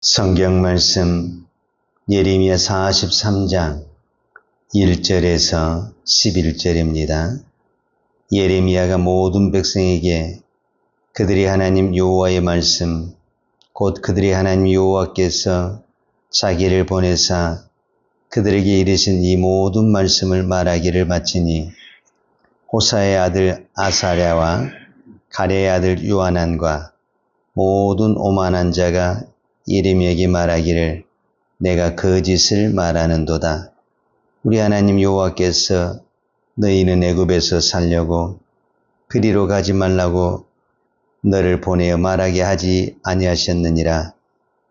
성경 말씀 예레미야 43장 1절에서 11절입니다. 예레미야가 모든 백성에게 그들이 하나님 여호와의 말씀, 곧 그들이 하나님 여호와께서 자기를 보내사 그들에게 이르신 이 모든 말씀을 말하기를 마치니, 호사의 아들 아사랴와 가레의 아들 요하난과 모든 오만한 자가 예레미야에게 말하기를, 내가 거짓을 말하는도다. 우리 하나님 여호와께서 너희는 애굽에서 살려고 그리로 가지 말라고 너를 보내어 말하게 하지 아니하셨느니라.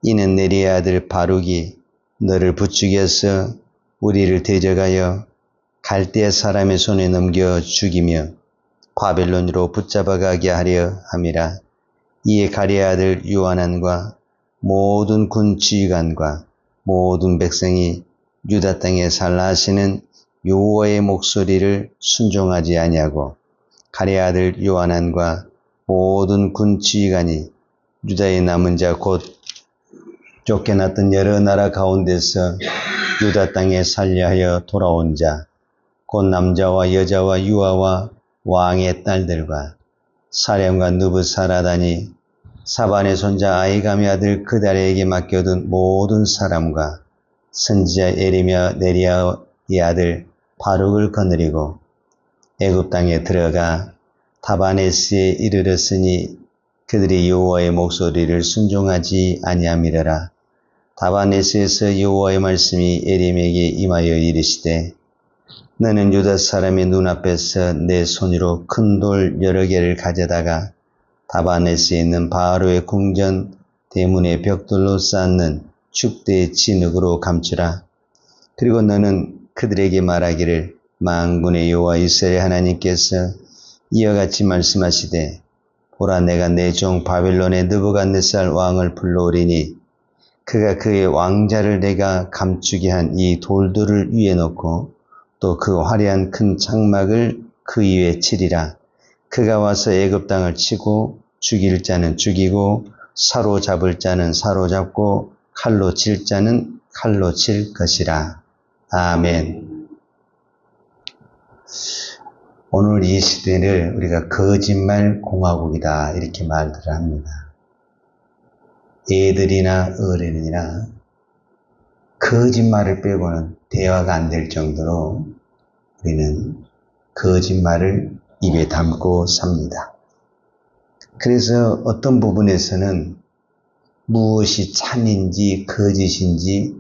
이는 네리의 아들 바룩이 너를 부추겨서 우리를 대적하여 갈대아 사람의 손에 넘겨 죽이며 바벨론으로 붙잡아가게 하려 함이라. 이에 가레의 아들 요하난과 모든 군 지휘관과 모든 백성이 유다 땅에 살라 하시는 여호와의 목소리를 순종하지 아니하고, 가레의 아들 요하난과 모든 군 지휘관이 유다의 남은 자 곧 쫓겨났던 여러 나라 가운데서 유다 땅에 살려하여 돌아온 자 곧 남자와 여자와 유아와 왕의 딸들과 사령과 느부사라다니 사반의 손자 아히감의 아들 그달에게 맡겨둔 모든 사람과 선지자 예레미야 네리야의 아들 바룩을 거느리고 애굽 땅에 들어가 다바네스에 이르렀으니 그들이 여호와의 목소리를 순종하지 아니함이러라. 다바네스에서 여호와의 말씀이 예레미야에게 임하여 이르시되, 너는 유다 사람의 눈앞에서 내 손으로 큰 돌 여러 개를 가져다가 다바네스에 있는 바로의 궁전 대문의 벽돌로 쌓는 축대의 진흙으로 감추라. 그리고 너는 그들에게 말하기를, 만군의 여호와 이스라엘 하나님께서 이와 같이 말씀하시되, 보라, 내가 내 종 바벨론의 느부갓네살 왕을 불러오리니 그가 그의 왕자를 내가 감추게 한 이 돌들을 위에 놓고 또 그 화려한 큰 장막을 그 위에 치리라. 그가 와서 애굽 땅을 치고 죽일 자는 죽이고 사로잡을 자는 사로잡고 칼로 칠 자는 칼로 칠 것이라. 아멘. 오늘 이 시대를 우리가 거짓말 공화국이다 이렇게 말들을 합니다. 애들이나 어른이나 거짓말을 빼고는 대화가 안 될 정도로 우리는 거짓말을 입에 담고 삽니다. 그래서 어떤 부분에서는 무엇이 참인지 거짓인지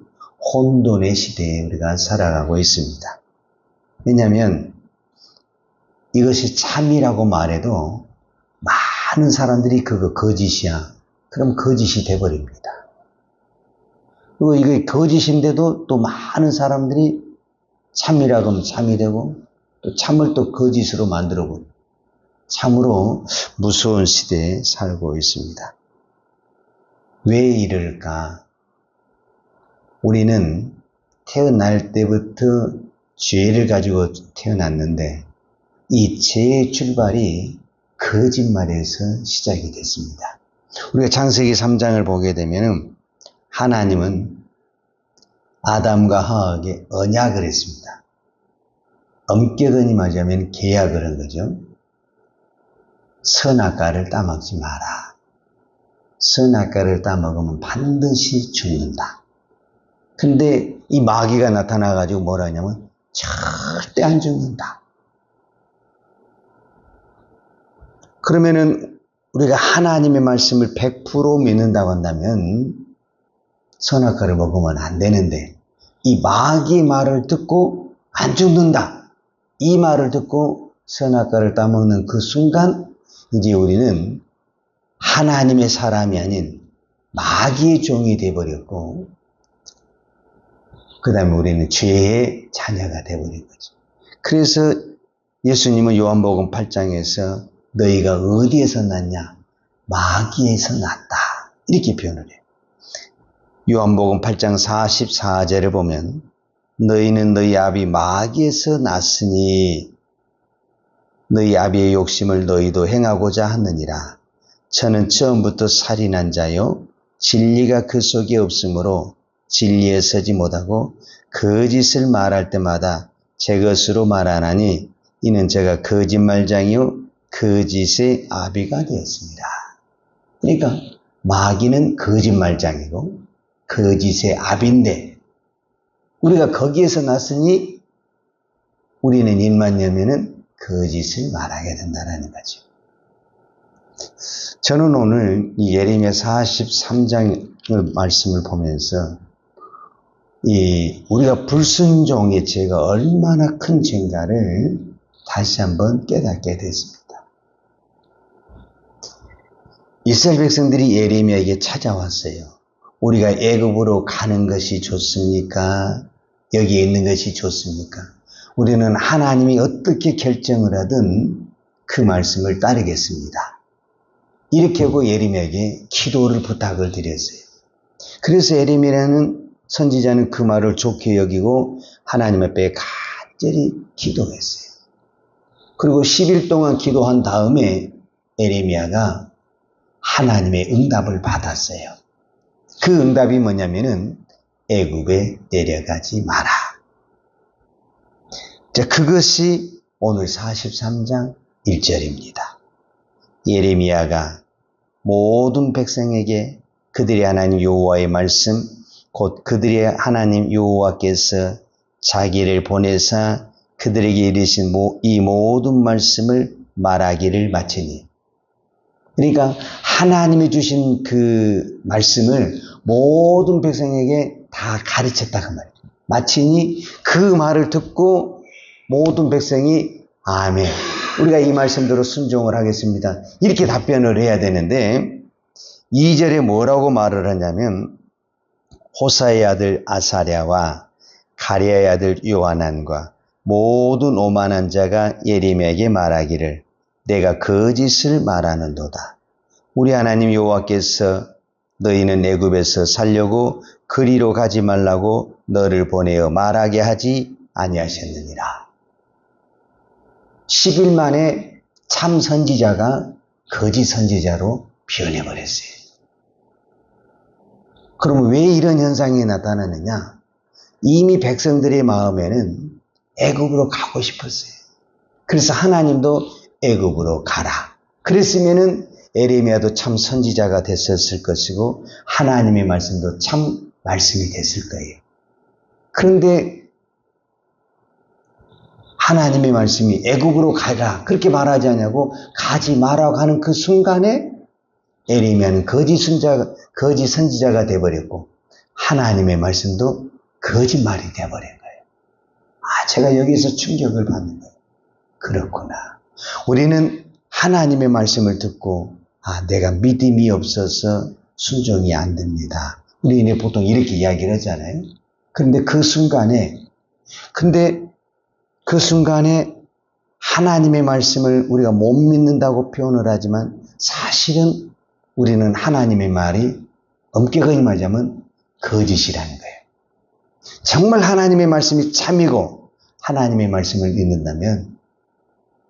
혼돈의 시대에 우리가 살아가고 있습니다. 왜냐하면 이것이 참이라고 말해도 많은 사람들이 그거 거짓이야. 그럼 거짓이 돼버립니다. 그리고 이게 거짓인데도 또 많은 사람들이 참이라고 하면 참이 되고 또 참을 또 거짓으로 만들어버려요. 참으로 무서운 시대에 살고 있습니다. 왜 이럴까? 우리는 태어날 때부터 죄를 가지고 태어났는데 이 죄의 출발이 거짓말에서 시작이 됐습니다. 우리가 창세기 3장을 보게 되면 하나님은 아담과 하와에게 언약을 했습니다. 엄격히 말하자면 계약을 한 거죠. 선악과를 따먹지 마라. 선악과를 따먹으면 반드시 죽는다. 근데 이 마귀가 나타나가지고 뭐라 하냐면 절대 안 죽는다. 그러면은 우리가 하나님의 말씀을 100% 믿는다고 한다면 선악과를 먹으면 안 되는데 이 마귀의 말을 듣고 안 죽는다. 이 말을 듣고 선악과를 따먹는 그 순간 이제 우리는 하나님의 사람이 아닌 마귀의 종이 되어버렸고 그 다음에 우리는 죄의 자녀가 되어버린 거죠. 그래서 예수님은 요한복음 8장에서 너희가 어디에서 났냐? 마귀에서 났다. 이렇게 표현을 해요. 요한복음 8장 44절을 보면 너희는 너희 아비 마귀에서 났으니 너희 아비의 욕심을 너희도 행하고자 하느니라. 저는 처음부터 살인한 자요 진리가 그 속에 없으므로 진리에 서지 못하고 거짓을 말할 때마다 제 것으로 말하나니 이는 제가 거짓말장이요 거짓의 아비가 되었습니다. 그러니까 마귀는 거짓말장이고 거짓의 아비인데 우리가 거기에서 났으니 우리는 입만 열면은 거짓을 말하게 된다는 거죠. 저는 오늘 이 예레미야 43장의 말씀을 보면서 우리가 불순종의 죄가 얼마나 큰 죄인가를 다시 한번 깨닫게 됐습니다. 이스라엘 백성들이 예레미야에게 찾아왔어요. 우리가 애굽으로 가는 것이 좋습니까? 여기에 있는 것이 좋습니까? 우리는 하나님이 어떻게 결정을 하든 그 말씀을 따르겠습니다. 이렇게 하고 예레미야에게 기도를 부탁을 드렸어요. 그래서 예레미야는 선지자는 그 말을 좋게 여기고 하나님 앞에 간절히 기도했어요. 그리고 10일 동안 기도한 다음에 예레미야가 하나님의 응답을 받았어요. 그 응답이 뭐냐면은 애굽에 내려가지 마라. 자, 그것이 오늘 43장 1절입니다. 예레미야가 모든 백성에게 그들의 하나님 여호와의 말씀, 곧 그들의 하나님 여호와께서 자기를 보내사 그들에게 이르신 이 모든 말씀을 말하기를 마치니. 그러니까 하나님이 주신 그 말씀을 모든 백성에게 다 가르쳤다 그 말이에요. 마치니 그 말을 듣고 모든 백성이 아멘. 우리가 이 말씀대로 순종을 하겠습니다. 이렇게 답변을 해야 되는데 2절에 뭐라고 말을 하냐면 호사의 아들 아사랴와 가랴의 아들 요하난과 모든 오만한 자가 예레미야에게 말하기를 내가 거짓을 말하는도다. 우리 하나님 여호와께서 너희는 애굽에서 살려고 그리로 가지 말라고 너를 보내어 말하게 하지 아니하셨느니라. 10일 만에 참 선지자가 거짓 선지자로 변해버렸어요. 그러면 왜 이런 현상이 나타나느냐? 이미 백성들의 마음에는 애굽으로 가고 싶었어요. 그래서 하나님도 애굽으로 가라. 그랬으면은 예레미야도 참 선지자가 됐었을 것이고 하나님의 말씀도 참 말씀이 됐을 거예요. 그런데 하나님의 말씀이 애굽으로 가라 그렇게 말하지 않냐고 가지 마라고 하는 그 순간에 예레미야는 거짓 선지자가 되어버렸고 하나님의 말씀도 거짓말이 되어버린 거예요. 제가 여기서 충격을 받는 거예요. 그렇구나. 우리는 하나님의 말씀을 듣고 내가 믿음이 없어서 순종이 안 됩니다. 우리는 보통 이렇게 이야기를 하잖아요. 그런데 그 순간에 하나님의 말씀을 우리가 못 믿는다고 표현을 하지만 사실은 우리는 하나님의 말이 엄격하게 말하자면 거짓이라는 거예요. 정말 하나님의 말씀이 참이고 하나님의 말씀을 믿는다면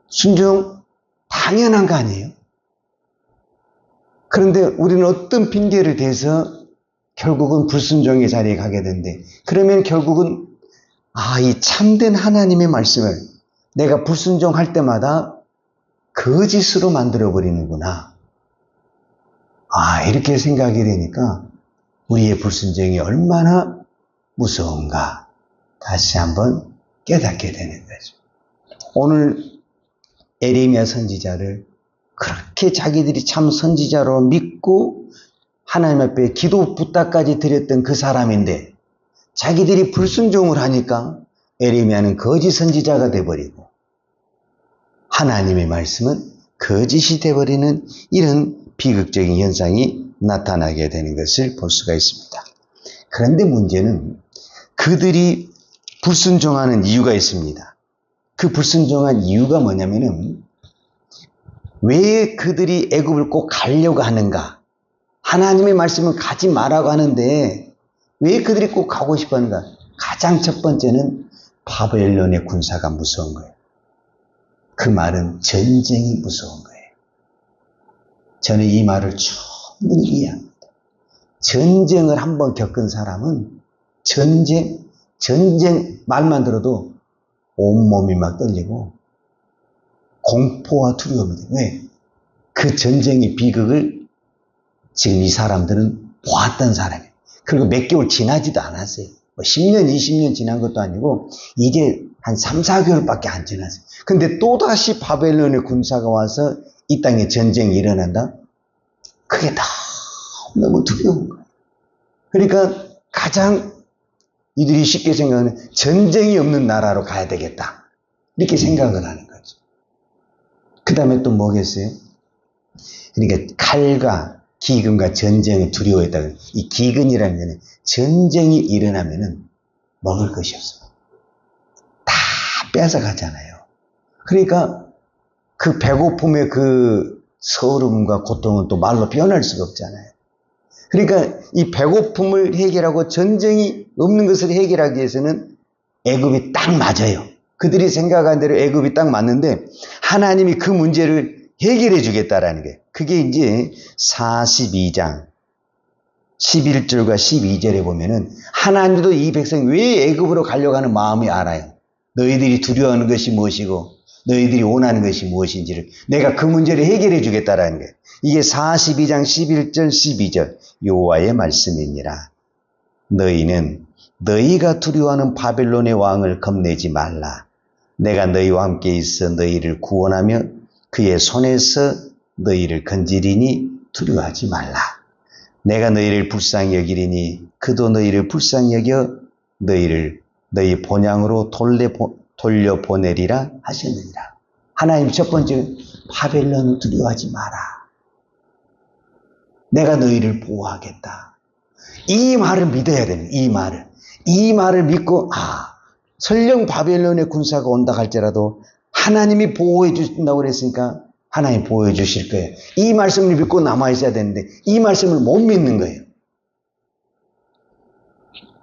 순종 당연한 거 아니에요? 그런데 우리는 어떤 핑계를 대서 결국은 불순종의 자리에 가게 되는데 그러면 결국은 이 참된 하나님의 말씀을 내가 불순종할 때마다 거짓으로 만들어버리는구나. 이렇게 생각이 되니까 우리의 불순종이 얼마나 무서운가 다시 한번 깨닫게 되는 거죠. 오늘 예레미야 선지자를 그렇게 자기들이 참 선지자로 믿고 하나님 앞에 기도 부탁까지 드렸던 그 사람인데 자기들이 불순종을 하니까 예레미야는 거짓 선지자가 돼버리고 하나님의 말씀은 거짓이 돼버리는 이런 비극적인 현상이 나타나게 되는 것을 볼 수가 있습니다. 그런데 문제는 그들이 불순종하는 이유가 있습니다. 그 불순종한 이유가 뭐냐면은 왜 그들이 애굽을 꼭 가려고 하는가? 하나님의 말씀은 가지 말라고 하는데 왜 그들이 꼭 가고 싶어 하는가? 가장 첫 번째는 바벨론의 군사가 무서운 거예요. 그 말은 전쟁이 무서운 거예요. 저는 이 말을 충분히 이해합니다. 전쟁을 한번 겪은 사람은 전쟁 말만 들어도 온몸이 막 떨리고 공포와 두려움이 돼. 왜? 그 전쟁의 비극을 지금 이 사람들은 보았던 사람이에요. 그리고 몇 개월 지나지도 않았어요. 뭐 10년, 20년 지난 것도 아니고 이제 한 3, 4개월밖에 안 지났어요. 근데 또다시 바벨론의 군사가 와서 이 땅에 전쟁이 일어난다? 그게 너무 두려운 거예요. 그러니까 가장 이들이 쉽게 생각하는 전쟁이 없는 나라로 가야 되겠다. 이렇게 생각을 하는 거죠. 그 다음에 또 뭐겠어요? 그러니까 칼과 기근과 전쟁을 두려워했다고. 이 기근이라는 게 전쟁이 일어나면은 먹을 것이 없어요. 다 뺏어가잖아요. 그러니까 그 배고픔의 그 서름과 고통은 또 말로 표현할 수가 없잖아요. 그러니까 이 배고픔을 해결하고 전쟁이 없는 것을 해결하기 위해서는 애굽이 딱 맞아요. 그들이 생각한 대로 애굽이 딱 맞는데 하나님이 그 문제를 해결해 주겠다라는 게 그게 이제 42장 11절과 12절에 보면은 하나님도 이 백성이 왜 애굽으로 가려고 하는 마음이 알아요. 너희들이 두려워하는 것이 무엇이고 너희들이 원하는 것이 무엇인지를 내가 그 문제를 해결해 주겠다라는 거예요. 이게 42장 11절 12절 여호와의 말씀이니라. 너희는 너희가 두려워하는 바벨론의 왕을 겁내지 말라. 내가 너희와 함께 있어 너희를 구원하며 그의 손에서 너희를 건지리니 두려워하지 말라. 내가 너희를 불쌍히 여기리니 그도 너희를 불쌍히 여겨 너희를 너희 본향으로 돌려보내리라 하셨느니라. 하나님 첫 번째 바벨론을 두려워하지 마라. 내가 너희를 보호하겠다. 이 말을 믿어야 됩니다. 이 말을 믿고 설령 바벨론의 군사가 온다 할지라도 하나님이 보호해 주신다고 그랬으니까 하나님 보호해 주실 거예요. 이 말씀을 믿고 남아있어야 되는데 이 말씀을 못 믿는 거예요.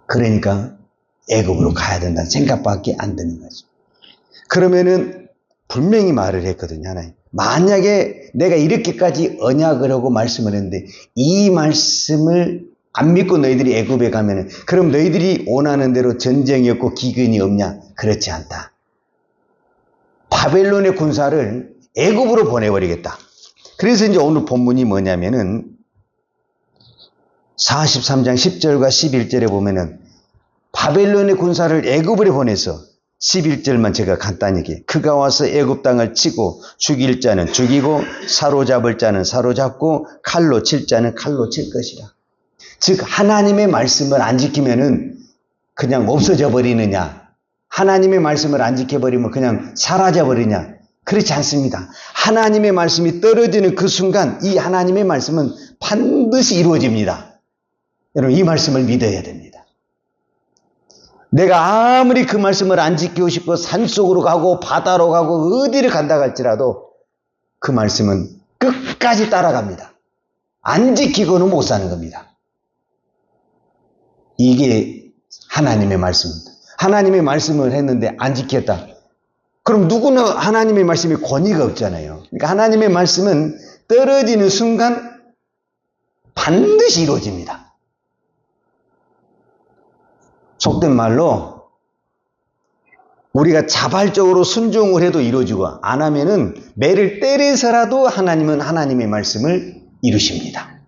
그러니까 애굽으로 가야 된다는 생각밖에 안 드는 거죠. 그러면은 분명히 말을 했거든요. 하나님. 만약에 내가 이렇게까지 언약을 하고 말씀을 했는데 이 말씀을 안 믿고 너희들이 애굽에 가면은 그럼 너희들이 원하는 대로 전쟁이 없고 기근이 없냐? 그렇지 않다. 바벨론의 군사를 애굽으로 보내버리겠다. 그래서 이제 오늘 본문이 뭐냐면은 43장 10절과 11절에 보면은 바벨론의 군사를 애굽으로 보내서 11절만 제가 간단히 얘기해요. 그가 와서 애굽 땅을 치고 죽일 자는 죽이고 사로잡을 자는 사로잡고 칼로 칠 자는 칼로 칠 것이라. 즉 하나님의 말씀을 안 지키면은 그냥 없어져 버리느냐, 하나님의 말씀을 안 지켜버리면 그냥 사라져 버리냐, 그렇지 않습니다. 하나님의 말씀이 떨어지는 그 순간 이 하나님의 말씀은 반드시 이루어집니다. 여러분 이 말씀을 믿어야 됩니다. 내가 아무리 그 말씀을 안 지키고 싶고 산속으로 가고 바다로 가고 어디를 간다 할지라도 그 말씀은 끝까지 따라갑니다. 안 지키고는 못 사는 겁니다. 이게 하나님의 말씀입니다. 하나님의 말씀을 했는데 안 지켰다. 그럼 누구나 하나님의 말씀에 권위가 없잖아요. 그러니까 하나님의 말씀은 떨어지는 순간 반드시 이루어집니다. 속된 말로 우리가 자발적으로 순종을 해도 이루어지고 안 하면은 매를 때려서라도 하나님은 하나님의 말씀을 이루십니다.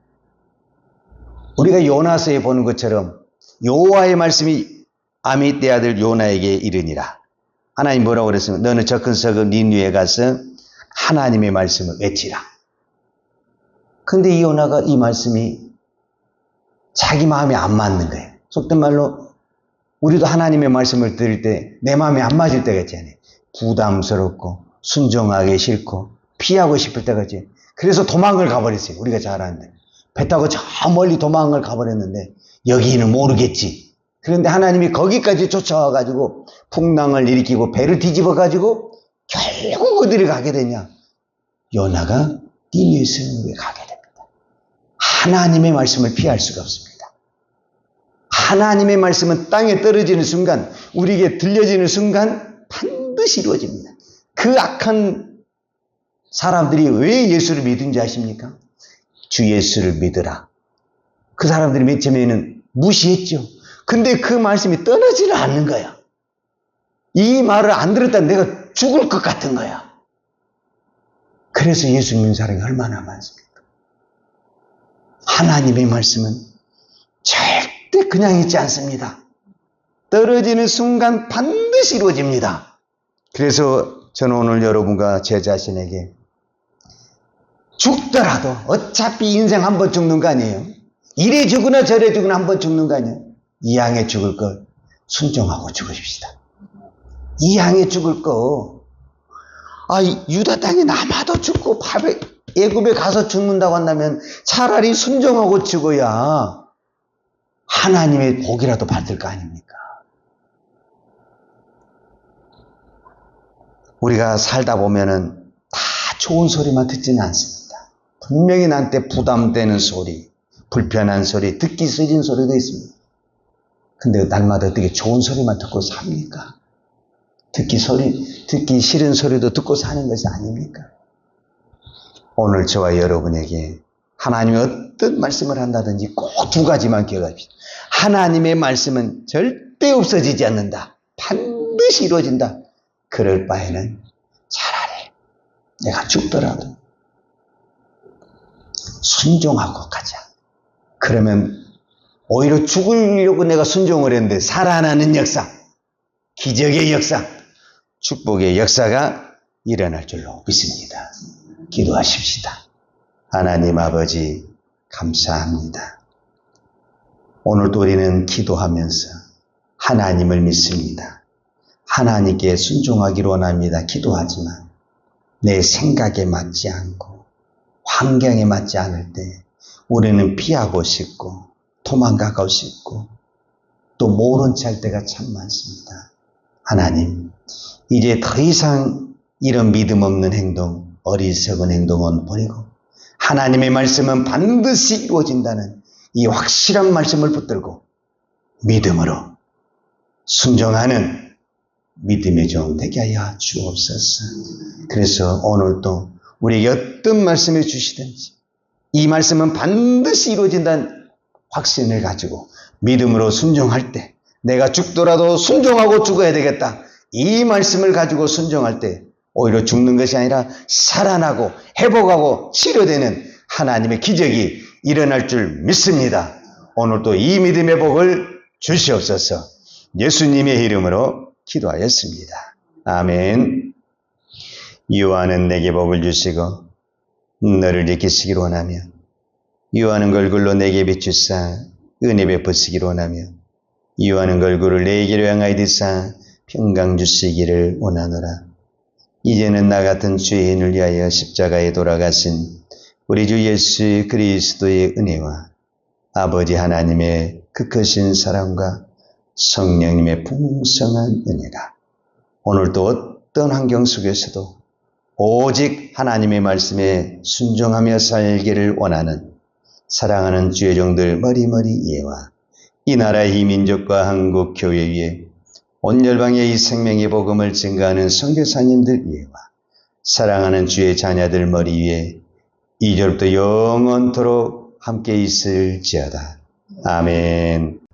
우리가 요나서에 보는 것처럼 여호와의 말씀이 아미떼 아들 요나에게 이르니라. 하나님 뭐라고 그랬으면 너는 저 큰 성읍 니느웨에 가서 하나님의 말씀을 외치라. 근데 이 요나가 이 말씀이 자기 마음에 안 맞는 거예요. 속된 말로 우리도 하나님의 말씀을 들을 때 내 마음에 안 맞을 때가 있잖아요. 부담스럽고 순종하기 싫고 피하고 싶을 때가 있지. 그래서 도망을 가버렸어요. 우리가 잘 아는데 배 타고 저 멀리 도망을 가버렸는데 여기는 모르겠지. 그런데 하나님이 거기까지 쫓아와가지고 풍랑을 일으키고 배를 뒤집어가지고 결국 어디를 가게 되냐? 요나가 니느웨 성읍에 가게 됩니다. 하나님의 말씀을 피할 수가 없습니다. 하나님의 말씀은 땅에 떨어지는 순간, 우리에게 들려지는 순간 반드시 이루어집니다. 그 악한 사람들이 왜 예수를 믿은지 아십니까? 주 예수를 믿으라. 그 사람들이 맨 처음에는 무시했죠. 근데 그 말씀이 떠나지는 않는 거야. 이 말을 안 들었다면 내가 죽을 것 같은 거야. 그래서 예수 믿는 사람이 얼마나 많습니까? 하나님의 말씀은 절대 그냥 있지 않습니다. 떨어지는 순간 반드시 이루어집니다. 그래서 저는 오늘 여러분과 제 자신에게 죽더라도 어차피 인생 한 번 죽는 거 아니에요? 이래 죽으나 저래 죽으나 한 번 죽는 거 아니에요? 이 양에 죽을 걸 순종하고 죽으십시다. 이 양에 죽을 거, 유다 땅에 남아도 죽고 애굽에 가서 죽는다고 한다면 차라리 순종하고 죽어야 하나님의 복이라도 받을 거 아닙니까? 우리가 살다 보면은 다 좋은 소리만 듣지는 않습니다. 분명히 나한테 부담되는 소리, 불편한 소리, 듣기 싫은 소리도 있습니다. 근데 날마다 어떻게 좋은 소리만 듣고 삽니까? 듣기 싫은 소리도 듣고 사는 것이 아닙니까? 오늘 저와 여러분에게 하나님이 어떤 말씀을 한다든지 꼭 두 가지만 기억합시다. 하나님의 말씀은 절대 없어지지 않는다. 반드시 이루어진다. 그럴 바에는 차라리 내가 죽더라도 순종하고 가자. 그러면 오히려 죽으려고 내가 순종을 했는데 살아나는 역사, 기적의 역사, 축복의 역사가 일어날 줄로 믿습니다. 기도하십시다. 하나님 아버지 감사합니다. 오늘도 우리는 기도하면서 하나님을 믿습니다. 하나님께 순종하기로 원합니다. 기도하지만 내 생각에 맞지 않고 환경에 맞지 않을 때 우리는 피하고 싶고 도망가고 싶고 또 모른 체 할 때가 참 많습니다. 하나님, 이제 더 이상 이런 믿음 없는 행동, 어리석은 행동은 버리고 하나님의 말씀은 반드시 이루어진다는 이 확실한 말씀을 붙들고 믿음으로 순종하는 믿음의 종 되게 하여 주옵소서. 그래서 오늘도 우리에게 어떤 말씀을 주시든지 이 말씀은 반드시 이루어진다는 확신을 가지고 믿음으로 순종할 때 내가 죽더라도 순종하고 죽어야 되겠다. 이 말씀을 가지고 순종할 때 오히려 죽는 것이 아니라 살아나고 회복하고 치료되는 하나님의 기적이 일어날 줄 믿습니다. 오늘도 이 믿음의 복을 주시옵소서. 예수님의 이름으로 기도하였습니다. 아멘. 유하는 내게 복을 주시고 너를 지키시기로 원하며 유하는 걸굴로 내게 비추사 은혜 베푸시기로 원하며 유하는 걸굴을 내게로 향하여 드사 평강 주시기를 원하노라. 이제는 나 같은 죄인을 위하여 십자가에 돌아가신 우리 주 예수 그리스도의 은혜와 아버지 하나님의 그 크신 사랑과 성령님의 풍성한 은혜가 오늘도 어떤 환경 속에서도 오직 하나님의 말씀에 순종하며 살기를 원하는 사랑하는 주의 종들 머리머리 예와 이 나라의 이 민족과 한국 교회 위에 온 열방의 이 생명의 복음을 증거하는 선교사님들 위에와 사랑하는 주의 자녀들 머리 위에 이제부터 영원토록 함께 있을지어다. 아멘.